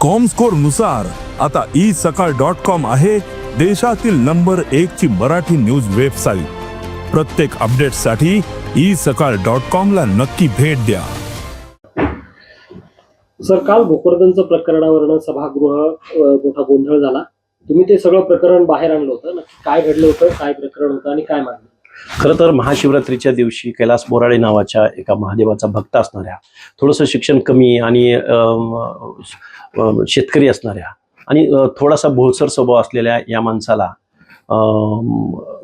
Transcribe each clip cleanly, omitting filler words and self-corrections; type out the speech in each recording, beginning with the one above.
Comscore नुसार आता isakal.com आहे देशातील नंबर 1 ची मराठी न्यूज वेबसाईट। प्रत्येक अपडेटसाठी isakal.com ला नक्की भेट द्या। सर, काल भोकरदनचं प्रकरणावरनं सभागृह मोठा गोंधळ झाला। तुम्ही ते सगळं प्रकरण बाहेर आणलं होतं ना, काय घडलं होतं, काय प्रकरण होतं आणि काय मागणी? खरं तर महाशिवरात्रीच्या दिवशी कैलास बोराडे नावाच्या एका महादेवाचा भक्त असणाऱ्या, थोडंसं शिक्षण कमी आणि शेतकरी असणाऱ्या आणि थोडासा भोळसर स्वभाव असलेल्या या माणसाला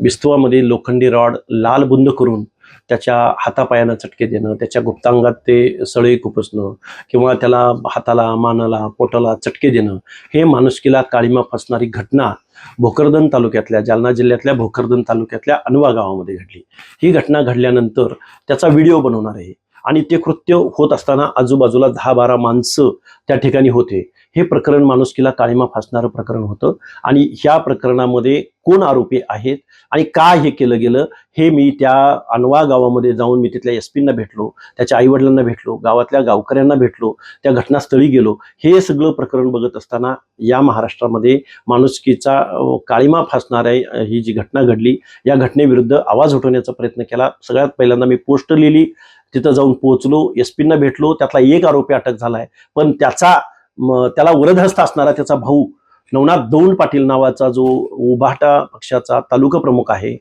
विस्तवामध्ये लोखंडी रॉड लाल बुंद करून त्याच्या हातापायानं चटके देणं, त्याच्या गुप्तांगात ते सळई खुपसणं किंवा त्याला हाताला, मानाला, पोटाला चटके देणं, हे माणुसकीला काळीमा फासणारी घटना भोकरदन तालुक्यातल्या, जालना जिल्ह्यातल्या भोकरदन तालुक्यातल्या अनवा गावामध्ये घडली। ही घटना घडल्यानंतर त्याचा व्हिडिओ बनवणार आहे आणि ते कृत्य होत असताना आजूबाजूला 10-12 माणसं त्या ठिकाणी होते। हे प्रकरण माणुसकीला काळीमा फासणारं प्रकरण होतं आणि ह्या प्रकरणामध्ये कोण आरोपी आहेत आणि का हे केलं गेलं हे मी त्या अनवा गावामध्ये जाऊन मी तिथल्या एसपींना भेटलो, त्याच्या आईवडिलांना भेटलो, गावातल्या गावकऱ्यांना भेटलो, त्या घटनास्थळी गेलो। हे सगळं प्रकरण बघत असताना या महाराष्ट्रामध्ये माणुसकीचा काळीमा फासणाऱ्या ही जी घटना घडली, या घटनेविरुद्ध आवाज उठवण्याचा प्रयत्न केला। सगळ्यात पहिल्यांदा मी पोस्ट लिहिली, तिथं जाऊन पोहोचलो, एसपींना भेटलो, त्यातला एक आरोपी अटक झालाय, पण त्याला वरदहस्त असणारा त्याचा भाऊ नवनाथ दौंड पाटील नावाचा जो उभाटा पक्षाचा तालुका प्रमुख आहे,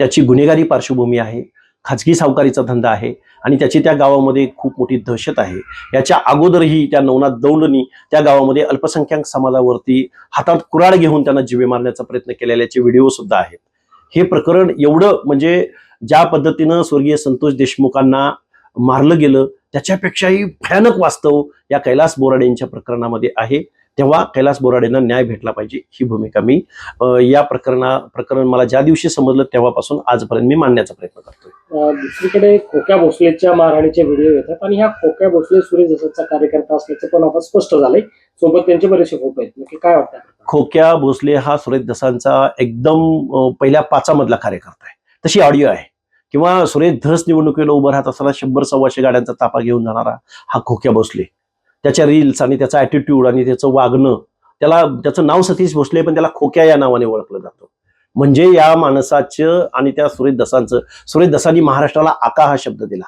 त्याची गुन्हेगारी पार्श्वभूमी आहे, खाजगी सावकारीचा धंदा आहे आणि त्याची त्या गावामध्ये खूप मोठी दहशत आहे। याच्या अगोदरही त्या नवनाथ दौंडनी त्या गावामध्ये अल्पसंख्याक समाजावरती हातात कुऱ्हाड घेऊन त्यांना जीवे मारण्याचा प्रयत्न केलेल्याचे व्हिडिओ सुद्धा आहेत। हे प्रकरण एवढं म्हणजे ज्या पद्धतीनं स्वर्गीय संतोष देशमुखांना मारलं गेलं त्याच्यापेक्षाही भयानक वास्तव या कैलास बोराडेंच्या प्रकरणामध्ये आहे। तेव्हा कैलास बोराडेंना न्याय भेटला पाहिजे ही भूमिका मी या प्रकरण मला ज्या दिवशी समजलं तेव्हापासून आजपर्यंत मी मांडण्याचा प्रयत्न करतोय। दुसरीकडे खोक्या भोसलेच्या मारहाणीचे व्हिडिओ येतात आणि ह्या खोक्या भोसले सुरेश दसांचा कार्यकर्ता असल्याचं पण आता स्पष्ट झालंय, सोबत त्यांचे बरेचसे फोटो आहेत। नक्की काय वाटतं? खोक्या भोसले हा सुरेश दसांचा एकदम पहिल्या 5 मधला कार्यकर्ता आहे, तशी ऑडिओ आहे। किंवा सुरेश धस निवडणुकीला उभं राहत असताना 100-125 गाड्यांचा ताफा घेऊन जाणारा हा खोक्या भोसले, त्याच्या रील्स आणि त्याचा ॲटिट्यूड आणि त्याचं वागणं, त्याचं नाव सतीश भोसले पण त्याला खोक्या या नावाने ओळखलं जातं। म्हणजे या माणसाचं आणि त्या सुरेश दसांनी महाराष्ट्राला आका हा शब्द दिला।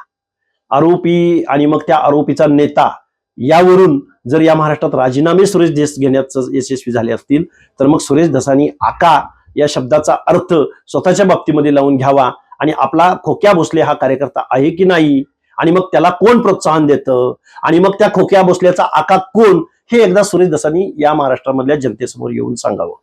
आरोपी आणि मग त्या आरोपीचा नेता यावरून जर या महाराष्ट्रात राजीनामे सुरेश देश घेण्यात यशस्वी झाले असतील तर मग सुरेश दसांनी आका या शब्दाचा अर्थ स्वतःच्या बाबतीमध्ये लावून घ्यावा आणि आपला खोक्या भोसले हा कार्यकर्ता आहे की नाही आणि मग त्याला कोण प्रोत्साहन देतं आणि मग त्या खोक्या भोसल्याचा आका कोण हे एकदा सुरेश दसांनी या महाराष्ट्रामधल्या जनतेसमोर येऊन सांगावं।